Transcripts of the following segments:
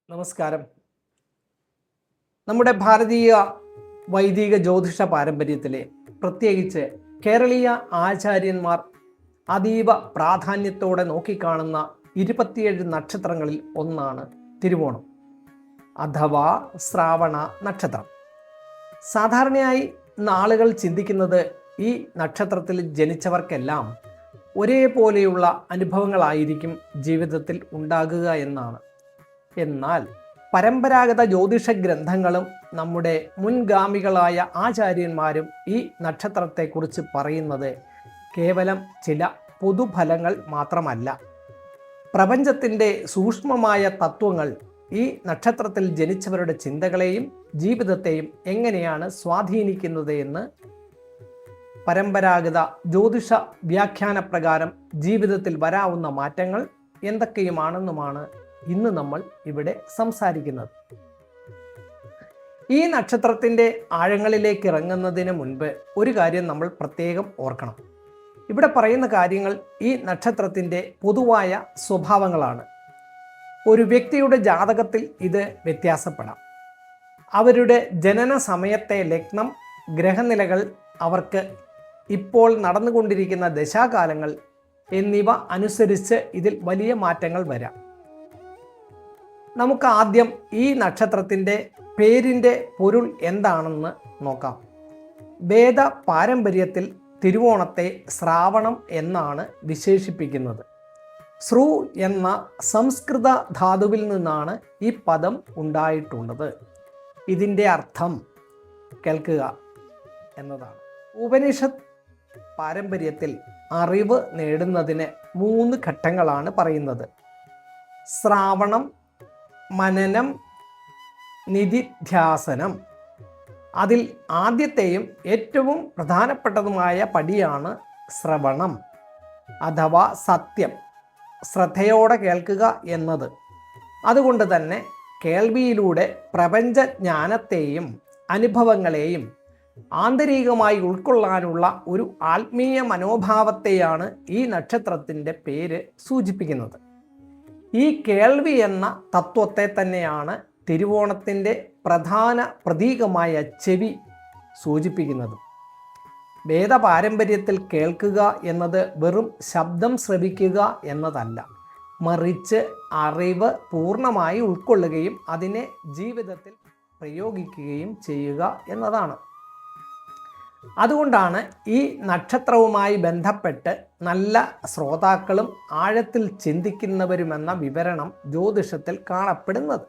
നമസ്കാരം. നമ്മുടെ ഭാരതീയ വൈദിക ജ്യോതിഷ പാരമ്പര്യത്തിലെ പ്രത്യേകിച്ച് കേരളീയ ആചാര്യന്മാർ അതീവ പ്രാധാന്യത്തോടെ നോക്കിക്കാണുന്ന 27 നക്ഷത്രങ്ങളിൽ ഒന്നാണ് തിരുവോണം അഥവാ ശ്രാവണ നക്ഷത്രം. സാധാരണയായി നാളുകൾ ചിന്തിക്കുന്നത് ഈ നക്ഷത്രത്തിൽ ജനിച്ചവർക്കെല്ലാം ഒരേപോലെയുള്ള അനുഭവങ്ങളായിരിക്കും ജീവിതത്തിൽ ഉണ്ടാകുക എന്നാണ്. എന്നാൽ പരമ്പരാഗത ജ്യോതിഷ ഗ്രന്ഥങ്ങളും നമ്മുടെ മുൻഗാമികളായ ആചാര്യന്മാരും ഈ നക്ഷത്രത്തെക്കുറിച്ച് പറയുന്നത് കേവലം ചില പൊതുഫലങ്ങൾ മാത്രമല്ല. പ്രപഞ്ചത്തിൻ്റെ സൂക്ഷ്മമായ തത്വങ്ങൾ ഈ നക്ഷത്രത്തിൽ ജനിച്ചവരുടെ ചിന്തകളെയും ജീവിതത്തെയും എങ്ങനെയാണ് സ്വാധീനിക്കുന്നത് എന്ന് പരമ്പരാഗത ജ്യോതിഷ വ്യാഖ്യാന പ്രകാരം ജീവിതത്തിൽ വരാവുന്ന മാറ്റങ്ങൾ എന്തൊക്കെയുമാണെന്നുമാണ് ഇന്ന് നമ്മൾ ഇവിടെ സംസാരിക്കുന്നത്. ഈ നക്ഷത്രത്തിൻ്റെ ആഴങ്ങളിലേക്ക് ഇറങ്ങുന്നതിന് മുൻപ് ഒരു കാര്യം നമ്മൾ പ്രത്യേകം ഓർക്കണം. ഇവിടെ പറയുന്ന കാര്യങ്ങൾ ഈ നക്ഷത്രത്തിൻ്റെ പൊതുവായ സ്വഭാവങ്ങളാണ്. ഒരു വ്യക്തിയുടെ ജാതകത്തിൽ ഇത് വ്യത്യാസപ്പെടാം. അവരുടെ ജനന സമയത്തെ ലഗ്നം, ഗ്രഹനിലകൾ, അവർക്ക് ഇപ്പോൾ നടന്നുകൊണ്ടിരിക്കുന്ന ദശാകാലങ്ങൾ എന്നിവ അനുസരിച്ച് ഇതിൽ വലിയ മാറ്റങ്ങൾ വരാം. നമുക്ക് ആദ്യം ഈ നക്ഷത്രത്തിൻ്റെ പേരിൻ്റെ പൊരുൾ എന്താണെന്ന് നോക്കാം. വേദ പാരമ്പര്യത്തിൽ തിരുവോണത്തെ ശ്രാവണം എന്നാണ് വിശേഷിപ്പിക്കുന്നത്. ശ്രു എന്ന സംസ്കൃത ധാതുവിൽ നിന്നാണ് ഈ പദം ഉണ്ടായിട്ടുള്ളത്. ഇതിൻ്റെ അർത്ഥം കേൾക്കുക എന്നതാണ്. ഉപനിഷത്ത് പാരമ്പര്യത്തിൽ അറിവ് നേടുന്നതിന് 3 ഘട്ടങ്ങളാണ് പറയുന്നത്: ശ്രാവണം, മനനം, നിധിധ്യാസനം. അതിൽ ആദ്യത്തെയും ഏറ്റവും പ്രധാനപ്പെട്ടതുമായ പടിയാണ് ശ്രവണം അഥവാ സത്യം, ശ്രദ്ധയോടെ കേൾക്കുക എന്നത്. അതുകൊണ്ട് തന്നെ കേൾവിയിലൂടെ പ്രപഞ്ചജ്ഞാനത്തെയും അനുഭവങ്ങളെയും ആന്തരികമായി ഉൾക്കൊള്ളാനുള്ള ഒരു ആത്മീയ മനോഭാവത്തെയാണ് ഈ നക്ഷത്രത്തിൻ്റെ പേര് സൂചിപ്പിക്കുന്നത്. ഈ കേൾവി എന്ന തത്വത്തെ തന്നെയാണ് തിരുവോണത്തിൻ്റെ പ്രധാന പ്രതീകമായ ചെവി സൂചിപ്പിക്കുന്നത്. വേദപാരമ്പര്യത്തിൽ കേൾക്കുക എന്നത് വെറും ശബ്ദം ശ്രവിക്കുക എന്നതല്ല, മറിച്ച് അറിവ് പൂർണ്ണമായി ഉൾക്കൊള്ളുകയും അതിനെ ജീവിതത്തിൽ പ്രയോഗിക്കുകയും ചെയ്യുക എന്നതാണ്. അതുകൊണ്ടാണ് ഈ നക്ഷത്രവുമായി ബന്ധപ്പെട്ട് നല്ല ശ്രോതാക്കളും ആഴത്തിൽ ചിന്തിക്കുന്നവരുമെന്ന വിവരണം ജ്യോതിഷത്തിൽ കാണപ്പെടുന്നത്.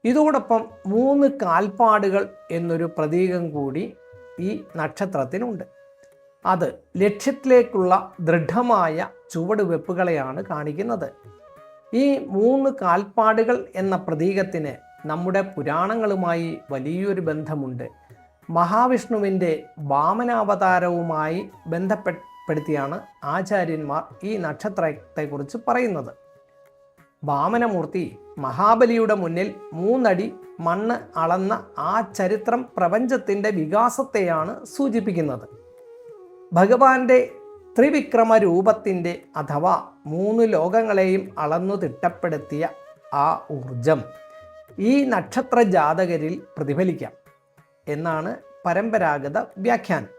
ഇതോടൊപ്പം 3 കാൽപ്പാടുകൾ എന്നൊരു പ്രതീകം കൂടി ഈ നക്ഷത്രത്തിനുണ്ട്. അത് ലക്ഷ്യത്തിലേക്കുള്ള ദൃഢമായ ചുവടുവെപ്പുകളെയാണ് കാണിക്കുന്നത്. ഈ 3 കാൽപ്പാടുകൾ എന്ന പ്രതീകത്തിന് നമ്മുടെ പുരാണങ്ങളുമായി വലിയൊരു ബന്ധമുണ്ട്. മഹാവിഷ്ണുവിൻ്റെ വാമനാവതാരവുമായി ബന്ധപ്പെടുത്തിയാണ് ആചാര്യന്മാർ ഈ നക്ഷത്രത്തെക്കുറിച്ച് പറയുന്നത്. വാമനമൂർത്തി മഹാബലിയുടെ മുന്നിൽ 3 അടി മണ്ണ് അളന്ന ആ ചരിത്രം പ്രപഞ്ചത്തിൻ്റെ വികാസത്തെയാണ് സൂചിപ്പിക്കുന്നത്. ഭഗവാന്റെ ത്രിവിക്രമ രൂപത്തിൻ്റെ അഥവാ 3 ലോകങ്ങളെയും അളന്നു തിട്ടപ്പെടുത്തിയ ആ ഊർജം ഈ നക്ഷത്ര ജാതകരിൽ പ്രതിഫലിക്കാം എന്നാണ് പരമ്പരാഗത വ്യാഖ്യാനം.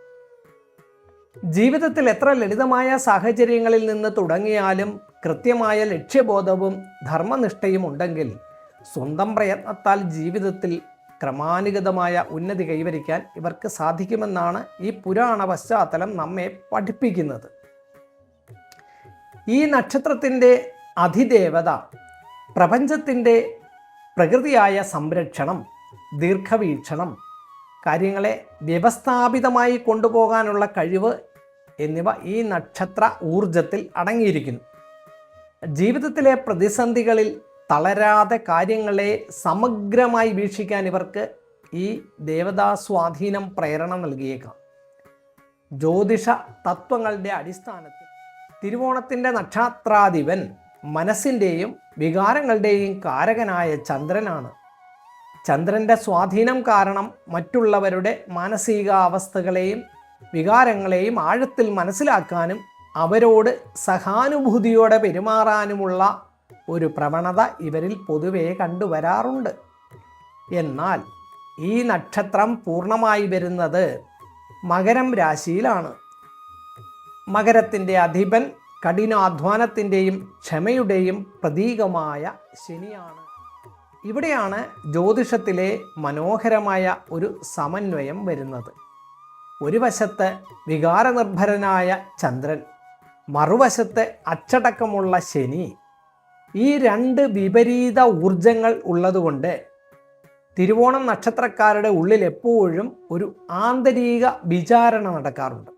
ജീവിതത്തിൽ എത്ര ലളിതമായ സാഹചര്യങ്ങളിൽ നിന്ന് തുടങ്ങിയാലും കൃത്യമായ ലക്ഷ്യബോധവും ധർമ്മനിഷ്ഠയും ഉണ്ടെങ്കിൽ സ്വന്തം പ്രയത്നത്താൽ ജീവിതത്തിൽ ക്രമാനുഗതമായ ഉന്നതി കൈവരിക്കാൻ ഇവർക്ക് സാധിക്കുമെന്നാണ് ഈ പുരാണ പശ്ചാത്തലം നമ്മെ പഠിപ്പിക്കുന്നത്. ഈ നക്ഷത്രത്തിൻ്റെ അധിദേവത പ്രപഞ്ചത്തിൻ്റെ പ്രകൃതിയായ സംരക്ഷണം, ദീർഘവീക്ഷണം, കാര്യങ്ങളെ വ്യവസ്ഥാപിതമായി കൊണ്ടുപോകാനുള്ള കഴിവ് എന്നിവ ഈ നക്ഷത്ര ഊർജത്തിൽ അടങ്ങിയിരിക്കുന്നു. ജീവിതത്തിലെ പ്രതിസന്ധികളിൽ തളരാതെ കാര്യങ്ങളെ സമഗ്രമായി വീക്ഷിക്കാൻ ഇവർക്ക് ഈ ദേവതാ സ്വാധീനം പ്രേരണ നൽകിയേക്കാം. ജ്യോതിഷ തത്വങ്ങളുടെ അടിസ്ഥാനത്തിൽ തിരുവോണത്തിൻ്റെ നക്ഷത്രാധിപൻ മനസ്സിൻ്റെയും വികാരങ്ങളുടെയും കാരകനായ ചന്ദ്രനാണ്. ചന്ദ്രൻ്റെ സ്വാധീനം കാരണം മറ്റുള്ളവരുടെ മാനസികാവസ്ഥകളെയും വികാരങ്ങളെയും ആഴത്തിൽ മനസ്സിലാക്കാനും അവരോട് സഹാനുഭൂതിയോടെ പെരുമാറാനുമുള്ള ഒരു പ്രവണത ഇവരിൽ പൊതുവെ കണ്ടുവരാറുണ്ട്. എന്നാൽ ഈ നക്ഷത്രം പൂർണ്ണമായി വരുന്നത് മകരം രാശിയിലാണ്. മകരത്തിൻ്റെ അധിപൻ കഠിനാധ്വാനത്തിൻ്റെയും ക്ഷമയുടെയും പ്രതീകമായ ശനിയാണ്. ഇവിടെയാണ് ജ്യോതിഷത്തിലെ മനോഹരമായ ഒരു സമന്വയം വരുന്നത്. ഒരു വശത്ത് വികാരനിർഭരനായ ചന്ദ്രൻ, മറുവശത്ത് അച്ചടക്കമുള്ള ശനി. ഈ രണ്ട് വിപരീത ഊർജങ്ങൾ ഉള്ളതുകൊണ്ട് തിരുവോണം നക്ഷത്രക്കാരുടെ ഉള്ളിൽ എപ്പോഴും ഒരു ആന്തരിക വിചാരണ നടക്കാറുണ്ട്.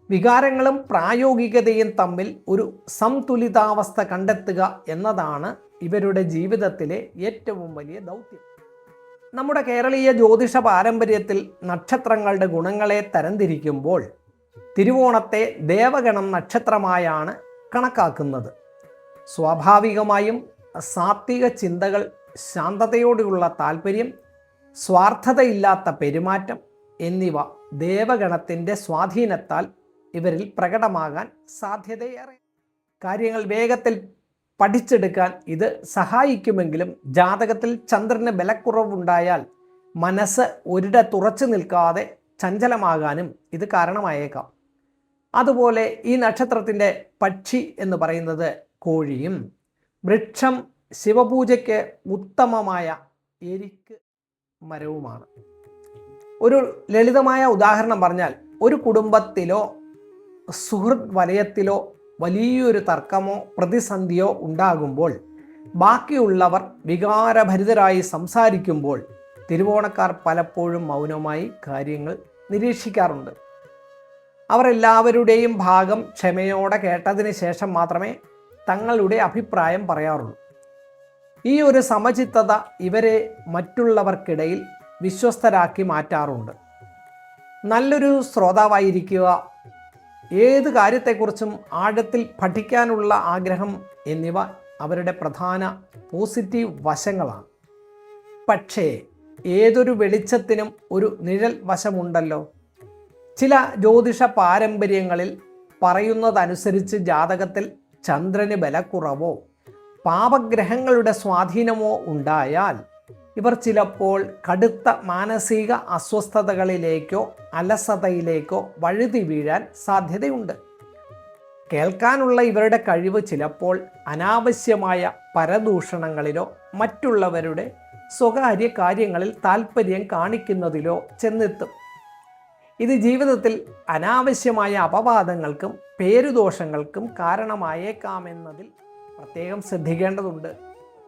വികാരങ്ങളും പ്രായോഗികതയും തമ്മിൽ ഒരു സംതുലിതാവസ്ഥ കണ്ടെത്തുക എന്നതാണ് ഇവരുടെ ജീവിതത്തിലെ ഏറ്റവും വലിയ ദൗത്യം. നമ്മുടെ കേരളീയ ജ്യോതിഷ പാരമ്പര്യത്തിൽ നക്ഷത്രങ്ങളുടെ ഗുണങ്ങളെ തരംതിരിക്കുമ്പോൾ തിരുവോണത്തെ ദേവഗണം നക്ഷത്രമായാണ് കണക്കാക്കുന്നത്. സ്വാഭാവികമായും സാത്വിക ചിന്തകൾ, ശാന്തതയോടുള്ള താല്പര്യം, സ്വാർത്ഥതയില്ലാത്ത പെരുമാറ്റം എന്നിവ ദേവഗണത്തിൻ്റെ സ്വാധീനത്താൽ ഇവരിൽ പ്രകടമാകാൻ സാധ്യതയേറെ. കാര്യങ്ങൾ വേഗത്തിൽ പഠിച്ചെടുക്കാൻ ഇത് സഹായിക്കുമെങ്കിലും ജാതകത്തിൽ ചന്ദ്രന് ബലക്കുറവുണ്ടായാൽ മനസ്സ് ഒരിടത്തുറച്ചു നിൽക്കാതെ ചഞ്ചലമാകാനും ഇത് കാരണമായേക്കാം. അതുപോലെ ഈ നക്ഷത്രത്തിൻ്റെ പക്ഷി എന്ന് പറയുന്നത് കോഴിയും, വൃക്ഷം ശിവപൂജയ്ക്ക് ഉത്തമമായ എരിക്ക് മരവുമാണ്. ഒരു ലളിതമായ ഉദാഹരണം പറഞ്ഞാൽ, ഒരു കുടുംബത്തിലോ സുഹൃത്ത് വലയത്തിലോ വലിയൊരു തർക്കമോ പ്രതിസന്ധിയോ ഉണ്ടാകുമ്പോൾ ബാക്കിയുള്ളവർ വികാരഭരിതരായി സംസാരിക്കുമ്പോൾ തിരുവോണക്കാർ പലപ്പോഴും മൗനമായി കാര്യങ്ങൾ നിരീക്ഷിക്കാറുണ്ട്. അവർ എല്ലാവരുടെയും ഭാഗം ക്ഷമയോടെ കേട്ടതിന് ശേഷം മാത്രമേ തങ്ങളുടെ അഭിപ്രായം പറയാറുള്ളൂ. ഈ ഒരു സമചിത്തത ഇവരെ മറ്റുള്ളവർക്കിടയിൽ വിശ്വസ്തരാക്കി മാറ്റാറുണ്ട്. നല്ലൊരു ശ്രോതാവായിരിക്കുക, ഏത് കാര്യത്തെക്കുറിച്ചും ആഴത്തിൽ പഠിക്കാനുള്ള ആഗ്രഹം എന്നിവ അവരുടെ പ്രധാന പോസിറ്റീവ് വശങ്ങളാണ്. പക്ഷേ ഏതൊരു വെളിച്ചത്തിനും ഒരു നിഴൽ വശമുണ്ടല്ലോ. ചില ജ്യോതിഷ പാരമ്പര്യങ്ങളിൽ പറയുന്നതനുസരിച്ച് ജാതകത്തിൽ ചന്ദ്രന് ബലക്കുറവോ പാപഗ്രഹങ്ങളുടെ സ്വാധീനമോ ഉണ്ടായാൽ ഇവർ ചിലപ്പോൾ കടുത്ത മാനസിക അസ്വസ്ഥതകളിലേക്കോ അലസതയിലേക്കോ വഴുതി വീഴാൻ സാധ്യതയുണ്ട്. കേൾക്കാനുള്ള ഇവരുടെ കഴിവ് ചിലപ്പോൾ അനാവശ്യമായ പരദൂഷണങ്ങളിലോ മറ്റുള്ളവരുടെ സ്വകാര്യ കാര്യങ്ങളിൽ താല്പര്യം കാണിക്കുന്നതിലോ ചെന്നെത്തും. ഇത് ജീവിതത്തിൽ അനാവശ്യമായ അപവാദങ്ങൾക്കും പേരുദോഷങ്ങൾക്കും കാരണമായേക്കാമെന്നതിൽ പ്രത്യേകം ശ്രദ്ധിക്കേണ്ടതുണ്ട്.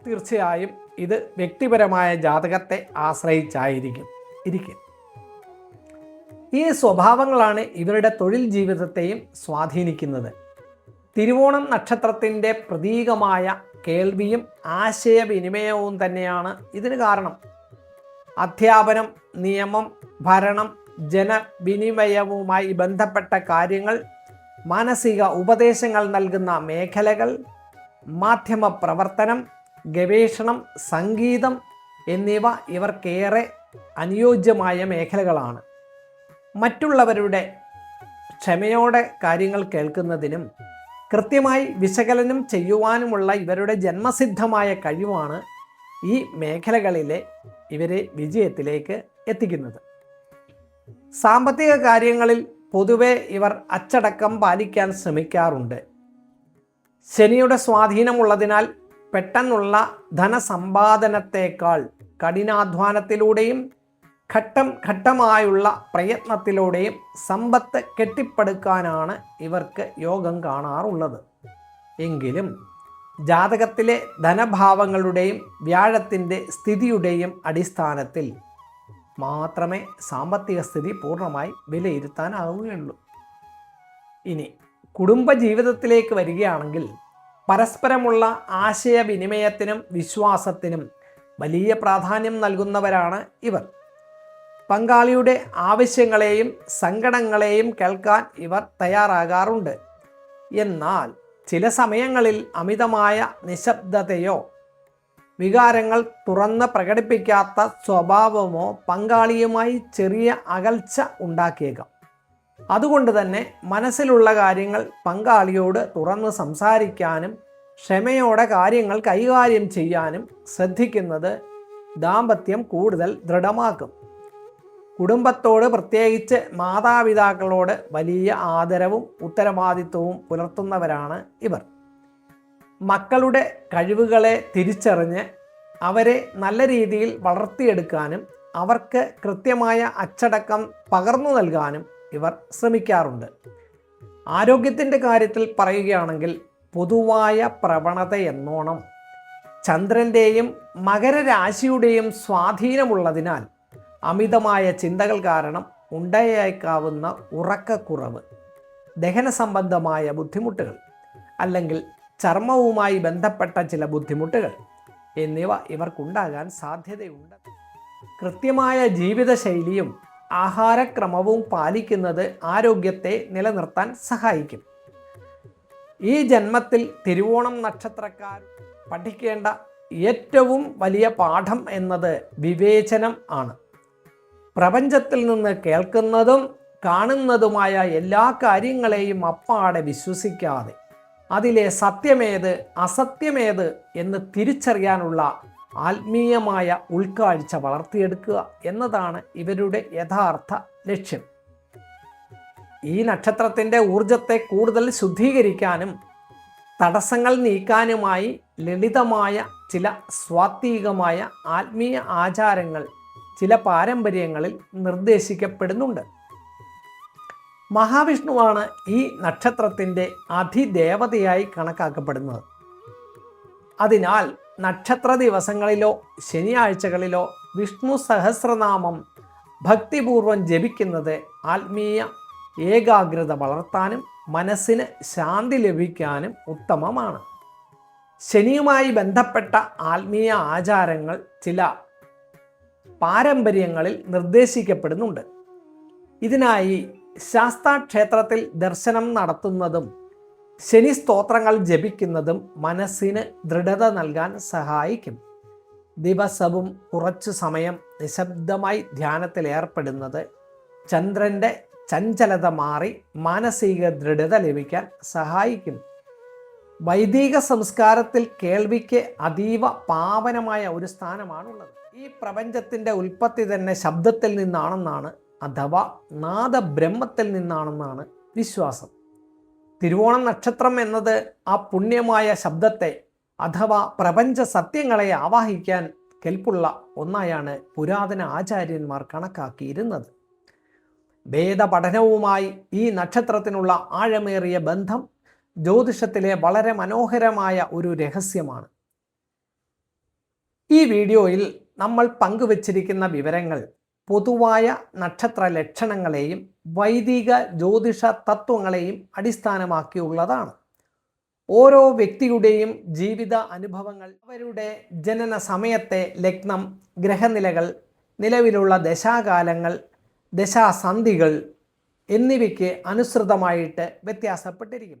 തീർച്ചയായും ഇത് വ്യക്തിപരമായ ജാതകത്തെ ആശ്രയിച്ചായിരിക്കും. ഈ സ്വഭാവങ്ങളാണ് ഇവരുടെ തൊഴിൽ ജീവിതത്തെയും സ്വാധീനിക്കുന്നത്. തിരുവോണം നക്ഷത്രത്തിൻ്റെ പ്രതീകമായ കേൾവിയും ആശയവിനിമയവും തന്നെയാണ് ഇതിന് കാരണം. അധ്യാപനം, നിയമം, ഭരണം, ജനവിനിമയവുമായി ബന്ധപ്പെട്ട കാര്യങ്ങൾ, മാനസിക ഉപദേശങ്ങൾ നൽകുന്ന മേഖലകൾ, മാധ്യമ പ്രവർത്തനം, ഗവേഷണം, സംഗീതം എന്നിവ ഇവർക്കേറെ അനുയോജ്യമായ മേഖലകളാണ്. മറ്റുള്ളവരുടെ ക്ഷമയോടെ കാര്യങ്ങൾ കേൾക്കുന്നതിനും കൃത്യമായി വിശകലനം ചെയ്യുവാനുമുള്ള ഇവരുടെ ജന്മസിദ്ധമായ കഴിവാണ് ഈ മേഖലകളിലെ ഇവരെ വിജയത്തിലേക്ക് എത്തിക്കുന്നത്. സാമ്പത്തിക കാര്യങ്ങളിൽ പൊതുവെ ഇവർ അച്ചടക്കം പാലിക്കാൻ ശ്രമിക്കാറുണ്ട്. ശനിയുടെ സ്വാധീനമുള്ളതിനാൽ പെട്ടെന്നുള്ള ധനസമ്പാദനത്തേക്കാൾ കഠിനാധ്വാനത്തിലൂടെയും ഘട്ടം ഘട്ടമായുള്ള പ്രയത്നത്തിലൂടെയും സമ്പത്ത് കെട്ടിപ്പടുക്കാനാണ് ഇവർക്ക് യോഗം കാണാറുള്ളത്. എങ്കിലും ജാതകത്തിലെ ധനഭാവങ്ങളുടെയും വ്യാഴത്തിൻ്റെ സ്ഥിതിയുടെയും അടിസ്ഥാനത്തിൽ മാത്രമേ സാമ്പത്തിക സ്ഥിതി പൂർണ്ണമായി വിലയിരുത്താനാവുകയുള്ളൂ. ഇനി കുടുംബജീവിതത്തിലേക്ക് വരികയാണെങ്കിൽ പരസ്പരമുള്ള ആശയവിനിമയത്തിനും വിശ്വാസത്തിനും വലിയ പ്രാധാന്യം നൽകുന്നവരാണ് ഇവർ. പങ്കാളിയുടെ ആവശ്യങ്ങളെയും സങ്കടങ്ങളെയും കേൾക്കാൻ ഇവർ തയ്യാറാകാറുണ്ട്. എന്നാൽ ചില സമയങ്ങളിൽ അമിതമായ നിശബ്ദതയോ വികാരങ്ങൾ തുറന്ന് പ്രകടിപ്പിക്കാത്ത സ്വഭാവമോ പങ്കാളിയുമായി ചെറിയ അകൽച്ച ഉണ്ടാക്കിയേക്കാം. അതുകൊണ്ട് തന്നെ മനസ്സിലുള്ള കാര്യങ്ങൾ പങ്കാളിയോട് തുറന്ന് സംസാരിക്കാനും ക്ഷമയോടെ കാര്യങ്ങൾ കൈകാര്യം ചെയ്യാനും ശ്രദ്ധിക്കുന്നത് ദാമ്പത്യം കൂടുതൽ ദൃഢമാക്കും. കുടുംബത്തോട്, പ്രത്യേകിച്ച് മാതാപിതാക്കളോട് വലിയ ആദരവും ഉത്തരവാദിത്വവും പുലർത്തുന്നവരാണ് ഇവർ. മക്കളുടെ കഴിവുകളെ തിരിച്ചറിഞ്ഞ് അവരെ നല്ല രീതിയിൽ വളർത്തിയെടുക്കാനും അവർക്ക് കൃത്യമായ അച്ചടക്കം പകർന്നു നൽകാനും ഇവർ ശ്രമിക്കാറുണ്ട്. ആരോഗ്യത്തിൻ്റെ കാര്യത്തിൽ പറയുകയാണെങ്കിൽ പൊതുവായ പ്രവണത എന്നോണം ചന്ദ്രൻ്റെയും മകരരാശിയുടെയും സ്വാധീനമുള്ളതിനാൽ അമിതമായ ചിന്തകൾ കാരണം ഉണ്ടായേക്കാവുന്ന ഉറക്കക്കുറവ്, ദഹന സംബന്ധമായ ബുദ്ധിമുട്ടുകൾ അല്ലെങ്കിൽ ചർമ്മവുമായി ബന്ധപ്പെട്ട ചില ബുദ്ധിമുട്ടുകൾ എന്നിവ ഇവർക്കുണ്ടാകാൻ സാധ്യതയുണ്ട്. കൃത്യമായ ജീവിതശൈലിയും ആഹാരക്രമവും പാലിക്കുന്നത് ആരോഗ്യത്തെ നിലനിർത്താൻ സഹായിക്കും. ഈ ജന്മത്തിൽ തിരുവോണം നക്ഷത്രക്കാർ പഠിക്കേണ്ട ഏറ്റവും വലിയ പാഠം എന്നത് വിവേചനം ആണ്. പ്രപഞ്ചത്തിൽ നിന്ന് കേൾക്കുന്നതും കാണുന്നതുമായ എല്ലാ കാര്യങ്ങളെയും അപ്പാടെ വിശ്വസിക്കാതെ അതിലെ സത്യമേത് അസത്യമേത് എന്ന് തിരിച്ചറിയാനുള്ള ആത്മീയമായ ഉൾക്കാഴ്ച വളർത്തിയെടുക്കുക എന്നതാണ് ഇവരുടെ യഥാർത്ഥ ലക്ഷ്യം. ഈ നക്ഷത്രത്തിൻ്റെ ഊർജത്തെ കൂടുതൽ ശുദ്ധീകരിക്കാനും തടസ്സങ്ങൾ നീക്കാനുമായി ലളിതമായ ചില സ്വാത്വികമായ ആത്മീയ ആചാരങ്ങൾ ചില പാരമ്പര്യങ്ങളിൽ നിർദ്ദേശിക്കപ്പെടുന്നുണ്ട്. മഹാവിഷ്ണുവാണ് ഈ നക്ഷത്രത്തിൻ്റെ അധിദേവതയായി കണക്കാക്കപ്പെടുന്നത്. അതിനാൽ നക്ഷത്ര ദിവസങ്ങളിലോ ശനിയാഴ്ചകളിലോ വിഷ്ണു സഹസ്രനാമം ഭക്തിപൂർവം ജപിക്കുന്നത് ആത്മീയ ഏകാഗ്രത വളർത്താനും മനസ്സിന് ശാന്തി ലഭിക്കാനും ഉത്തമമാണ്. ശനിയുമായി ബന്ധപ്പെട്ട ആത്മീയ ആചാരങ്ങൾ ചില പാരമ്പര്യങ്ങളിൽ നിർദ്ദേശിക്കപ്പെടുന്നുണ്ട്. ഇതിനായി ശാസ്താക്ഷേത്രത്തിൽ ദർശനം നടത്തുന്നതും ശനി സ്തോത്രങ്ങൾ ജപിക്കുന്നതും മനസ്സിന് ദൃഢത നൽകാൻ സഹായിക്കും. ദിവസവും കുറച്ചു സമയം നിശബ്ദമായി ധ്യാനത്തിൽ ഏർപ്പെടുന്നത് ചന്ദ്രൻ്റെ ചഞ്ചലത മാറി മാനസിക ദൃഢത ലഭിക്കാൻ സഹായിക്കും. വൈദിക സംസ്കാരത്തിൽ കേൾവിക്ക് അതീവ പാവനമായ ഒരു സ്ഥാനമാണുള്ളത്. ഈ പ്രപഞ്ചത്തിൻ്റെ ഉൽപ്പത്തി തന്നെ ശബ്ദത്തിൽ നിന്നാണെന്നാണ്, അഥവാ നാദബ്രഹ്മത്തിൽ നിന്നാണെന്നാണ് വിശ്വാസം. തിരുവോണം നക്ഷത്രം എന്നത് ആ പുണ്യമായ ശബ്ദത്തെ അഥവാ പ്രപഞ്ച സത്യങ്ങളെ ആവാഹിക്കാൻ കെൽപ്പുള്ള ഒന്നായാണ് പുരാതന ആചാര്യന്മാർ കണക്കാക്കിയിരുന്നത്. വേദപഠനവുമായി ഈ നക്ഷത്രത്തിനുള്ള ആഴമേറിയ ബന്ധം ജ്യോതിഷത്തിലെ വളരെ മനോഹരമായ ഒരു രഹസ്യമാണ്. ഈ വീഡിയോയിൽ നമ്മൾ പങ്കുവച്ചിരിക്കുന്ന വിവരങ്ങൾ പൊതുവായ നക്ഷത്ര ലക്ഷണങ്ങളെയും വൈദിക ജ്യോതിഷ തത്വങ്ങളെയും അടിസ്ഥാനമാക്കിയുള്ളതാണ്. ഓരോ വ്യക്തിയുടെയും ജീവിത അനുഭവങ്ങൾ, അവരുടെ ജനന സമയത്തെ ലഗ്നം, ഗ്രഹനിലകൾ, നിലവിലുള്ള ദശാകാലങ്ങൾ, ദശാസന്ധികൾ എന്നിവയ്ക്ക് അനുസൃതമായിട്ട് വ്യത്യാസപ്പെട്ടിരിക്കും.